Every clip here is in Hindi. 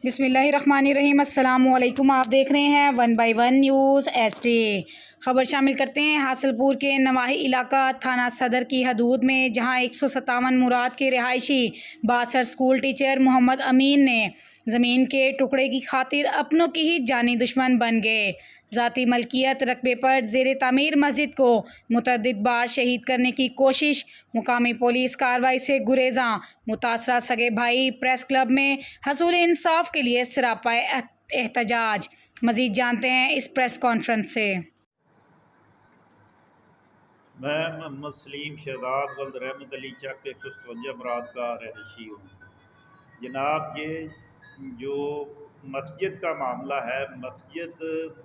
बिस्मिल्लाहिर्रहमानिर्रहीम। अस्सलामुअलैकुम। आप देख रहे हैं 1 बाय 1 न्यूज़ HD। खबर शामिल करते हैं हासिलपुर के नवाही इलाका थाना सदर की हदूद में, जहां 157 मुराद के रिहायशी 62 स्कूल टीचर मोहम्मद अमीन ने ज़मीन के टुकड़े की खातिर अपनों की ही जानी दुश्मन बन गए। ज़ाती मलकियत रकबे पर ज़ेर तामीर मस्जिद को मुतअद्दिद बार शहीद करने की कोशिश, मुकामी पुलिस कार्रवाई से गुरेज़ां, मुतासरा सगे भाई प्रेस क्लब में हसूल इंसाफ के लिए सरापा एहतजाज। मज़ीद जानते हैं इस प्रेस कॉन्फ्रेंस से। मैं मोहम्मद सलीम शहजाद वल्द रहमत अली चक 157 मुराद का रहायशी हूँ। जनाब, ये जो मस्जिद का मामला है, मस्जिद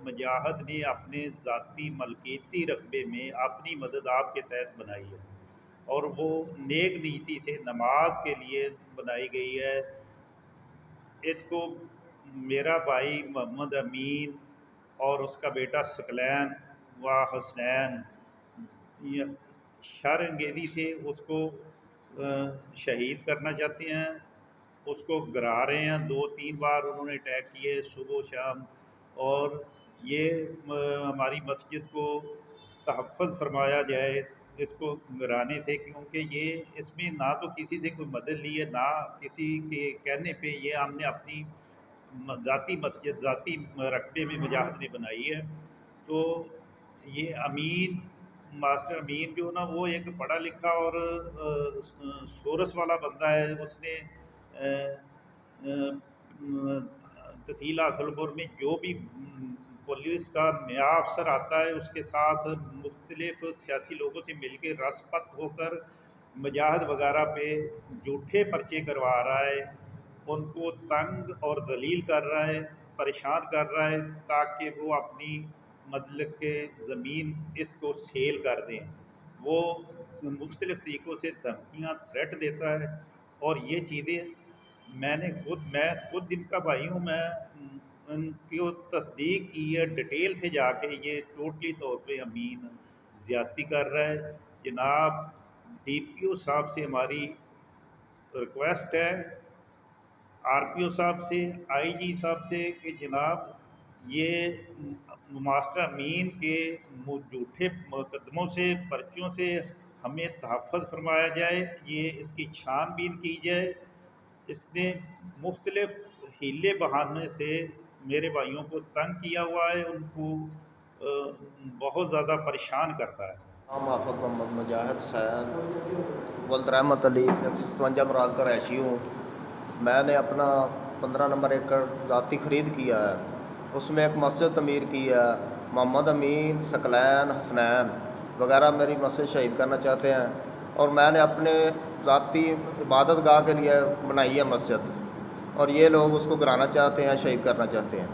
मजाहद ने अपने ज़ाती मलकियती रकबे में अपनी मदद आपके तहत बनाई है और वो नेक नीति से नमाज के लिए बनाई गई है। इसको मेरा भाई मोहम्मद अमीन और उसका बेटा सकलैन व हसनैन शर्मंगेज़ी से उसको शहीद करना चाहते हैं, उसको गिरा रहे हैं। 2-3 बार उन्होंने अटैक किए सुबह शाम, और ये हमारी मस्जिद को तहफ़्फ़ुज़ फरमाया जाए इसको गिराने से, क्योंकि ये इसमें ना तो किसी से कोई मदद ली है, ना किसी के कहने पे ये हमने अपनी ज़ाती मस्जिद ज़ाती रकबे में मुजाहिद ने बनाई है। तो ये अमीन मास्टर अमीन जो ना, वो एक पढ़ा लिखा और सोरस वाला बंदा है। उसने तहसील हासिलपुर में जो भी पुलिस का नया अफसर आता है, उसके साथ मुख्तलिफ सियासी लोगों से मिल के रसपत होकर मुजाहिद वगैरह पे झूठे पर्चे करवा रहा है, उनको तंग और दलील कर रहा है, परेशान कर रहा है, ताकि वो अपनी मतलब के ज़मीन इसको सेल कर दें। वो मुख्तलिफ़ तरीक़ों से धमकियाँ थ्रेट देता है, और ये चीज़ें मैं खुद इनका भाई हूँ। मैं उनकी तस्दीक की है डिटेल से जाके। ये टोटली तौर पे अमीन ज़्यादती कर रहा है। जनाब, DPO साहब से हमारी रिक्वेस्ट है, RPO साहब से, IG साहब से, कि जनाब ये मास्टर अमीन के झूठे मुकदमों से, पर्चियों से हमें तहफ़्फ़ुज़ फरमाया जाए, ये इसकी छानबीन की जाए। इसने मुख्तलिफ हीले बहाने से मेरे भाइयों को तंग किया हुआ है, उनको बहुत ज़्यादा परेशान करता है। नाम आफत मोहम्मद मुजाहिद हुसैन वल्द रहमत अली 157 मुराद का रहायशी हूँ। मैंने अपना 15 नंबर एकड़ ज़ाती ख़रीद किया है, उसमें एक मस्जिद तमीर की है। मोहम्मद अमीन, सकलैन, हसनैन वगैरह मेरी मस्जिद शहीद करना चाहते हैं, और मैंने अपने ज़ाती इबादत गाह के लिए बनाई है मस्जिद, और ये लोग उसको गिराना चाहते हैं, शहीद करना चाहते हैं।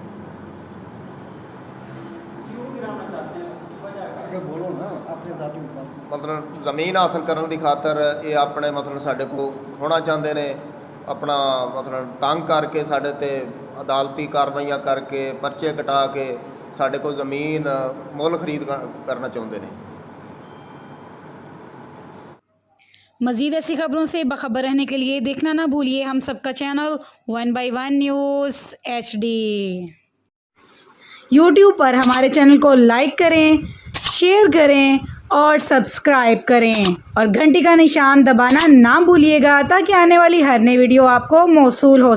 बोलो ना अपने ज़ाती मतलब ज़मीन हासिल करने की खातर ये अपने मतलब साढ़े को खोना चाहते हैं, अपना मतलब तंग करके साढ़े ते अदालती कार्रवाइयाँ करके पर्चे कटा के साढ़े को ज़मीन मुल खरीद करना चाहते हैं। मज़ीद ऐसी खबरों से बाखबर रहने के लिए देखना ना भूलिए हम सबका channel 1 by 1 news HD। YouTube पर हमारे चैनल को लाइक करें, शेयर करें और सब्सक्राइब करें, और घंटी का निशान दबाना ना भूलिएगा, ताकि आने वाली हर नई वीडियो आपको मौसूल हो।